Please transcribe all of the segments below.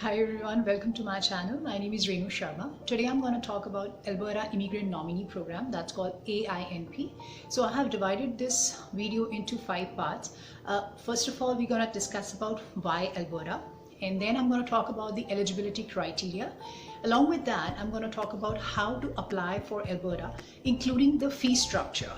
Hi everyone, welcome to my channel. My name is Renu Sharma. Today I'm going to talk about Alberta Immigrant Nominee program that's called AINP. So I have divided this video into 5 parts. First of all, we're going to discuss about why Alberta, and then I'm going to talk about the eligibility criteria. Along with that, I'm going to talk about how to apply for Alberta, including the fee structure.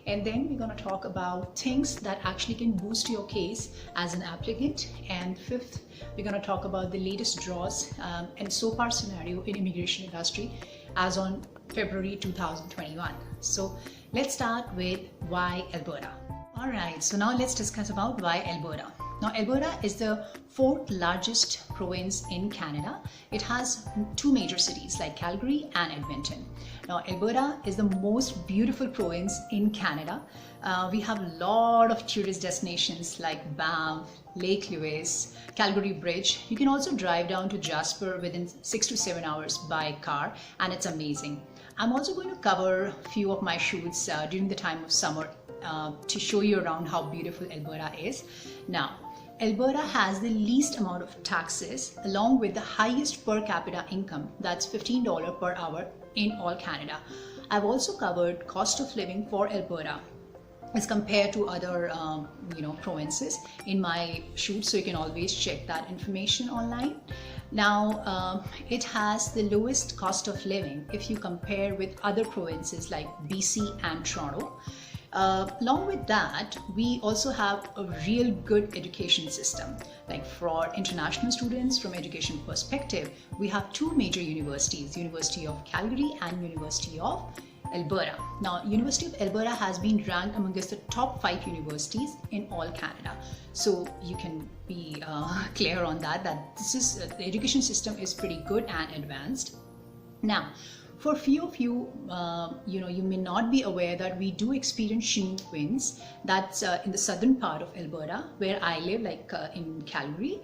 And then we're going to talk about things that actually can boost your case as an applicant. And fifth, we're going to talk about the latest draws and so far scenario in immigration industry as on February 2021. So let's start with why Alberta. All right, so now let's discuss about why Alberta. Now, Alberta is the 4th largest province in Canada. It has 2 major cities like Calgary and Edmonton. Now, Alberta is the most beautiful province in Canada. We have a lot of tourist destinations like Banff, Lake Louise, Calgary Bridge. You can also drive down to Jasper within 6 to 7 hours by car, and it's amazing. I'm also going to cover a few of my shoots during the time of summer to show you around how beautiful Alberta is. Now, Alberta has the least amount of taxes along with the highest per capita income, that's $15 per hour in all Canada. I've also covered cost of living for Alberta as compared to other provinces in my shoot, so you can always check that information online. Now, it has the lowest cost of living if you compare with other provinces like BC and Toronto. Along with that, we also have a real good education system. Like for international students, from education perspective, we have 2 major universities, University of Calgary and University of Alberta. Now, University of Alberta has been ranked amongst the top 5 universities in all Canada. So you can be clear on that this is the education system is pretty good and advanced. Now, for few of you, you may not be aware that we do experience Chinook winds. That's in the southern part of Alberta, where I live, like in Calgary.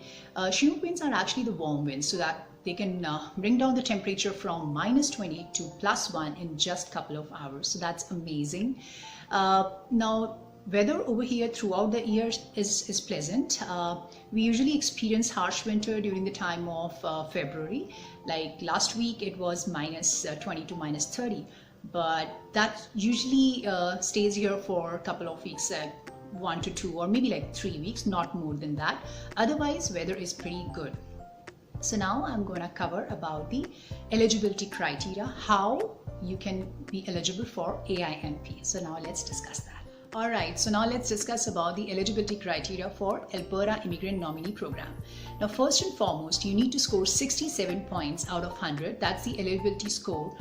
Chinook winds are actually the warm winds, so that they can bring down the temperature from -20 to +1 in just a couple of hours. So that's amazing. Now, weather over here throughout the year is pleasant. We usually experience harsh winter during the time of February. Like last week it was -20 to -30, but that usually stays here for a couple of weeks, 1 to 2 or maybe like 3 weeks, not more than that. Otherwise, weather is pretty good. So now I'm going to cover about the eligibility criteria, how you can be eligible for AINP. So now let's discuss that. Alright, so now let's discuss about the eligibility criteria for Alberta Immigrant Nominee Program. Now, first and foremost, you need to score 67 points out of 100. That's the eligibility score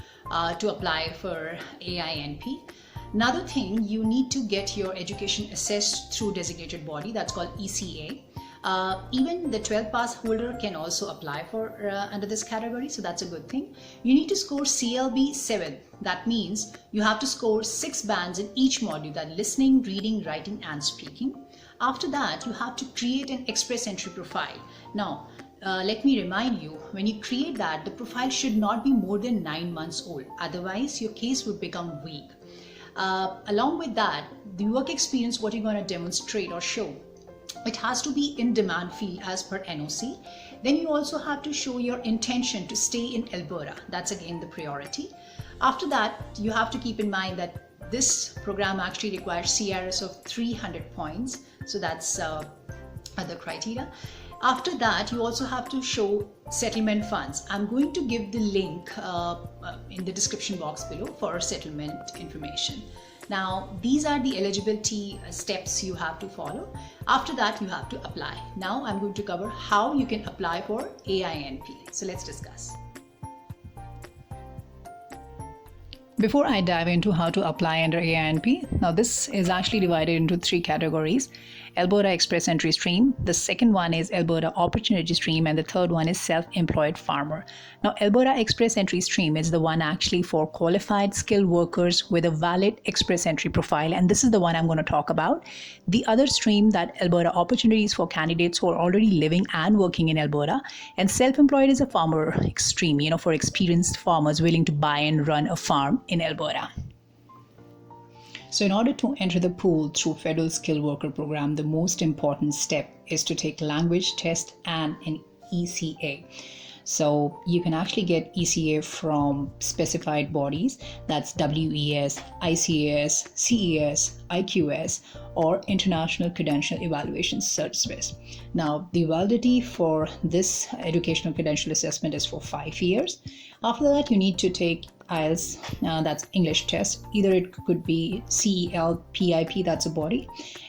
to apply for AINP. Another thing, you need to get your education assessed through designated body, that's called ECA. Even the 12 pass holder can also apply for under this category, so that's a good thing. You need to score CLB 7. That means you have to score 6 bands in each module, that listening, reading, writing and speaking. After that, you have to create an express entry profile. Now, let me remind you, when you create that, the profile should not be more than 9 months old. Otherwise, your case would become weak. Along with that, the work experience, what you're going to demonstrate or show, it has to be in demand field as per NOC. Then you also have to show your intention to stay in Alberta. That's again the priority. After that, you have to keep in mind that this program actually requires CRS of 300 points. So that's other criteria. After that, you also have to show settlement funds. I'm going to give the link in the description box below for settlement information. Now, these are the eligibility steps you have to follow. After that, you have to apply. Now, I'm going to cover how you can apply for AINP. So let's discuss. Before I dive into how to apply under AINP, now this is actually divided into 3 categories. Alberta Express Entry Stream, the second one is Alberta Opportunity Stream, and the third one is Self-Employed Farmer. Now, Alberta Express Entry Stream is the one actually for qualified skilled workers with a valid express entry profile, and this is the one I'm going to talk about. The other stream, that Alberta Opportunities for candidates who are already living and working in Alberta, and Self-Employed is a farmer stream, for experienced farmers willing to buy and run a farm in Alberta. So in order to enter the pool through Federal Skilled Worker Program, the most important step is to take language test and an ECA. So you can actually get ECA from specified bodies, that's WES, ICAS, CES, IQS, or International Credential Evaluation Service. Now, the validity for this educational credential assessment is for 5 years. After that, you need to take IELTS, that's English test. Either it could be CEL, PIP, that's a body,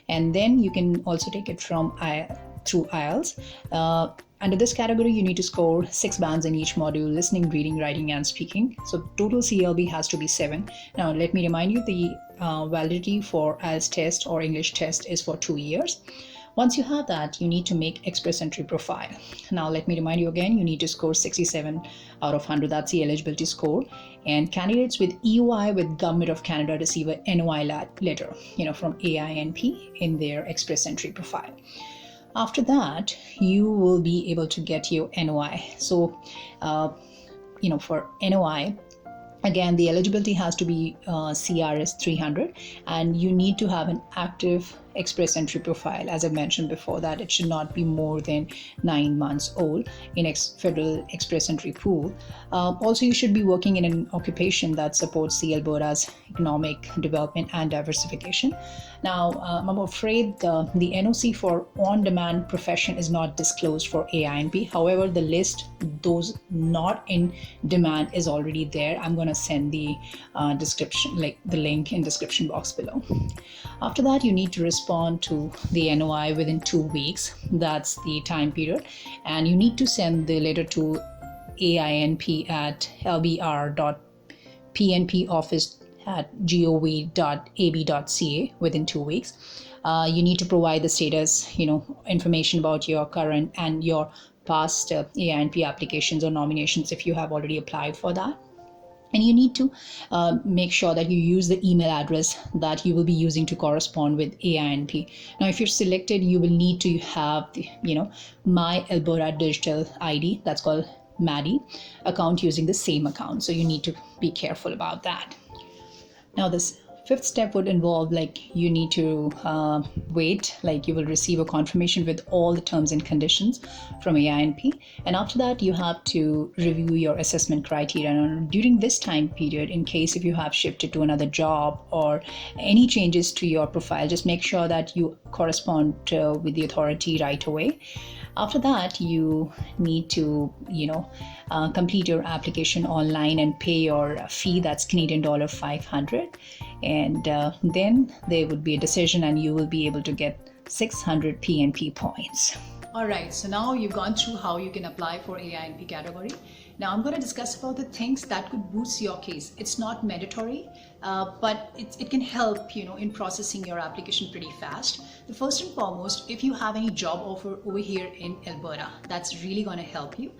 and then you can also take it through IELTS. Under this category, you need to score 6 bands in each module: listening, reading, writing, and speaking. So total CLB has to be 7. Now, let me remind you, the validity for IELTS test or English test is for 2 years. Once you have that, you need to make express entry profile. Now, let me remind you again, you need to score 67 out of 100. That's the eligibility score. And candidates with EOI with Government of Canada receive a NOI letter, from AINP in their express entry profile. After that, you will be able to get your NOI. So, for NOI, again, the eligibility has to be CRS 300, and you need to have an active express entry profile. As I mentioned before, that it should not be more than 9 months old in federal express entry pool. Also, you should be working in an occupation that supports the Alberta's economic development and diversification. Now, I'm afraid the NOC for on-demand profession is not disclosed for AINP. However, the list, those not in demand, is already there. I'm going to send the description, like the link in description box below. After that, you need to respond to the NOI within 2 weeks. That's the time period. And you need to send the letter to AINP at lbr.pnpoffice@gov.ab.ca within 2 weeks. You need to provide the status, information about your current and your past AINP applications or nominations if you have already applied for that. And you need to make sure that you use the email address that you will be using to correspond with AINP. Now, if you're selected, you will need to have the, My Alberta Digital ID, that's called MADI, account using the same account. So you need to be careful about that. Now, this fifth step would involve, you need to wait, you will receive a confirmation with all the terms and conditions from AINP. And after that, you have to review your assessment criteria. And during this time period, in case if you have shifted to another job or any changes to your profile, just make sure that you correspond with the authority right away. After that, you need to, complete your application online and pay your fee. That's Canadian dollar 500. And then there would be a decision and you will be able to get 600 PNP points. All right, so now you've gone through how you can apply for AINP category. Now I'm going to discuss about the things that could boost your case. It's not mandatory, but it can help, in processing your application pretty fast. The first and foremost, if you have any job offer over here in Alberta, that's really going to help you.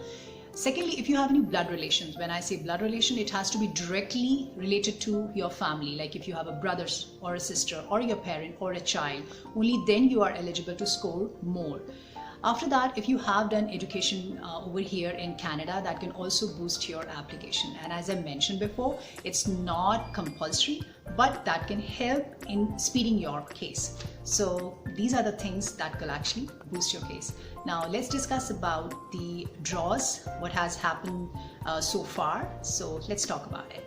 Secondly, if you have any blood relations, when I say blood relation, it has to be directly related to your family. Like if you have a brother or a sister or your parent or a child, only then you are eligible to score more. After that, if you have done education over here in Canada, that can also boost your application. And as I mentioned before, it's not compulsory, but that can help in speeding your case. So these are the things that will actually boost your case. Now let's discuss about the draws, what has happened so far. So let's talk about it.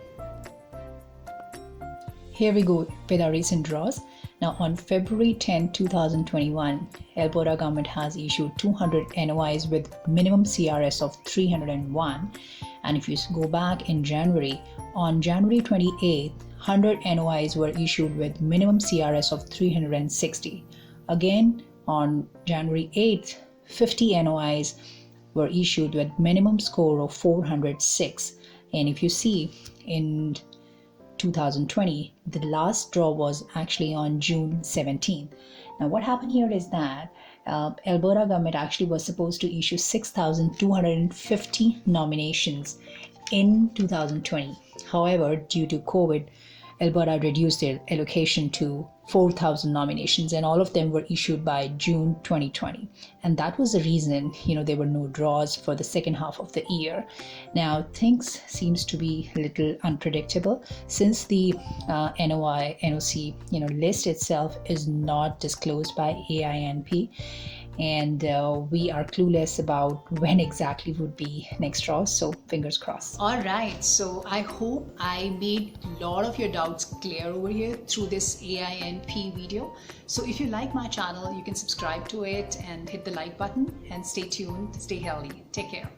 Here we go with our recent draws. Now, on February 10, 2021, Alberta government has issued 200 NOIs with minimum CRS of 301. And if you go back in January, on January 28th, 100 NOIs were issued with minimum CRS of 360. Again, on January 8th, 50 NOIs were issued with minimum score of 406. And if you see in 2020, the last draw was actually on June 17th. Now what happened here is that Alberta government actually was supposed to issue 6,250 nominations in 2020. However, due to COVID, Alberta reduced their allocation to 4,000 nominations, and all of them were issued by June 2020. And that was the reason, there were no draws for the second half of the year. Now, things seems to be a little unpredictable since the NOC, list itself is not disclosed by AINP. and we are clueless about when exactly would be next draw. So fingers crossed. All right, so I hope I made a lot of your doubts clear over here through this AINP video. So if you like my channel, you can subscribe to it and hit the like button, and stay tuned, stay healthy. Take care.